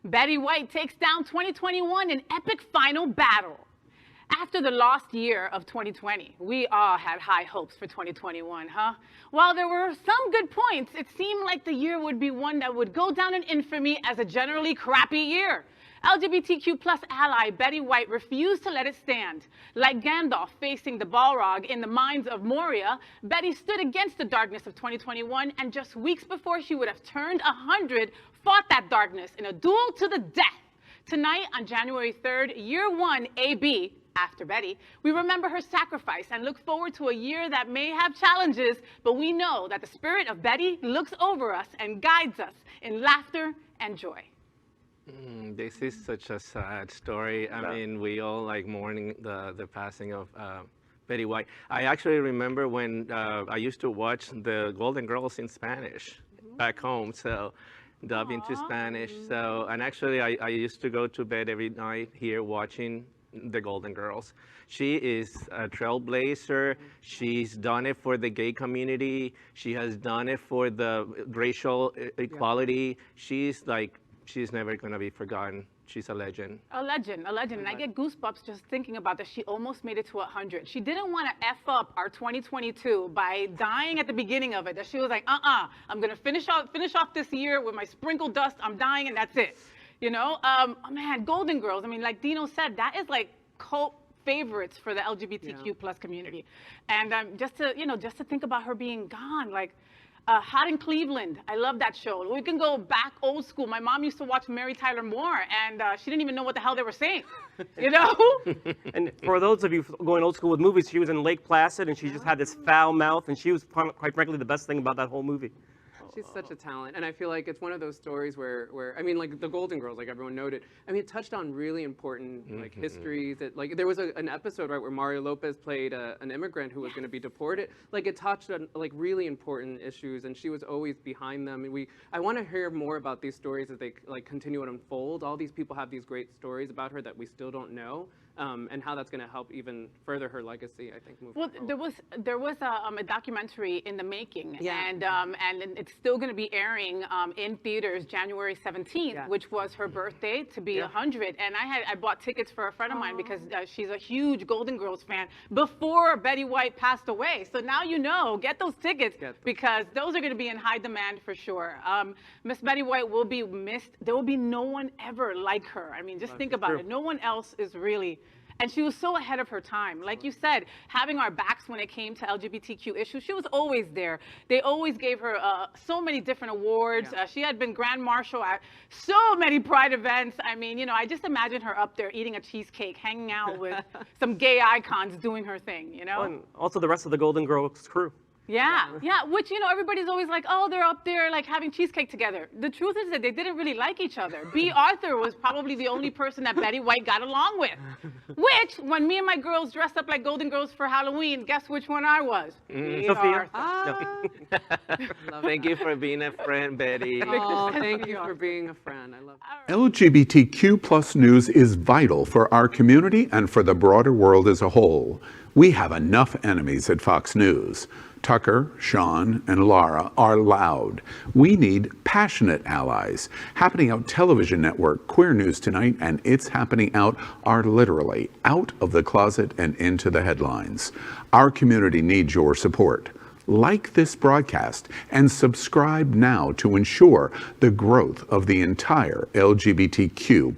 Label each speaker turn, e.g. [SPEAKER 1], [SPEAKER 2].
[SPEAKER 1] Betty White takes down 2021 in epic final battle. After the lost year of 2020, we all had high hopes for 2021, huh? While there were some good points, it seemed like the year would be one that would go down in infamy as a generally crappy year. LGBTQ plus ally Betty White refused to let it stand. Like Gandalf facing the Balrog in the mines of Moria, Betty stood against the darkness of 2021, and just weeks before she would have turned 100, fought that darkness in a duel to the death. Tonight, on January 3rd, year one AB, after Betty, we remember her sacrifice and look forward to a year that may have challenges, but we know that the spirit of Betty looks over us and guides us in laughter and joy.
[SPEAKER 2] This is such a sad story. I mean, we all like mourning the passing of Betty White. I actually remember when I used to watch the Golden Girls in Spanish back home, so dubbed into Spanish. So, and actually I used to go to bed every night here watching the Golden Girls. She is a trailblazer. She's done it for the gay community. She has done it for the racial equality. She's never going to be forgotten. She's a legend. A legend, a legend. And I get goosebumps just thinking about that. She almost made it to 100. She didn't want to F up our 2022 by dying at the beginning of it. That she was like, I'm going to finish off this year with my sprinkle dust. I'm dying and that's it. You know, man, Golden Girls. I mean, like Dino said, that is like cult favorites for the LGBTQ plus community. And just to think about her being gone, like Hot in Cleveland. I love that show. We can go back old school. My mom used to watch Mary Tyler Moore, and she didn't even know what the hell they were saying. You know?
[SPEAKER 3] And for those of you going old school with movies, she was in Lake Placid, and she just had this foul mouth, and she was quite frankly the best thing about that whole movie.
[SPEAKER 4] She's such a talent, and I feel like it's one of those stories where I mean, like the Golden Girls, like everyone noted. I mean, it touched on really important like histories. That like there was an episode right where Mario Lopez played an immigrant who was going to be deported. Like it touched on like really important issues, and she was always behind them. And I want to hear more about these stories as they like continue to unfold. All these people have these great stories about her that we still don't know. And how that's going to help even further her legacy, I think.
[SPEAKER 1] Well, there was a documentary in the making, and it's still going to be airing in theaters January 17th, which was her birthday to be 100. And I bought tickets for a friend of mine because she's a huge Golden Girls fan before Betty White passed away. So now you know, get those tickets because those are going to be in high demand for sure. Miss Betty White will be missed. There will be no one ever like her. I mean, just think about it. No one else is really. And she was so ahead of her time. Like you said, having our backs when it came to LGBTQ issues, she was always there. They always gave her so many different awards. She had been Grand Marshal at so many Pride events. I mean, you know, I just imagine her up there eating a cheesecake, hanging out with some gay icons doing her thing, you know?
[SPEAKER 3] And also the rest of the Golden Girls crew.
[SPEAKER 1] Yeah, which, you know, everybody's always like, oh, they're up there like having cheesecake together. The truth is that they didn't really like each other. B. Arthur was probably the only person that Betty White got along with. Which, when me and my girls dressed up like Golden Girls for Halloween, guess which one I was?
[SPEAKER 3] Sophia.
[SPEAKER 2] Thank you for being a friend, Betty.
[SPEAKER 4] Oh, thank you for being a friend. I love it.
[SPEAKER 5] LGBTQ plus news is vital for our community and for the broader world as a whole. We have enough enemies at Fox News. Tucker, Sean, and Laura are loud. We need passionate allies. Happening Out Television Network, Queer News Tonight, and It's Happening Out are literally out of the closet and into the headlines. Our community needs your support. Like this broadcast and subscribe now to ensure the growth of the entire LGBTQ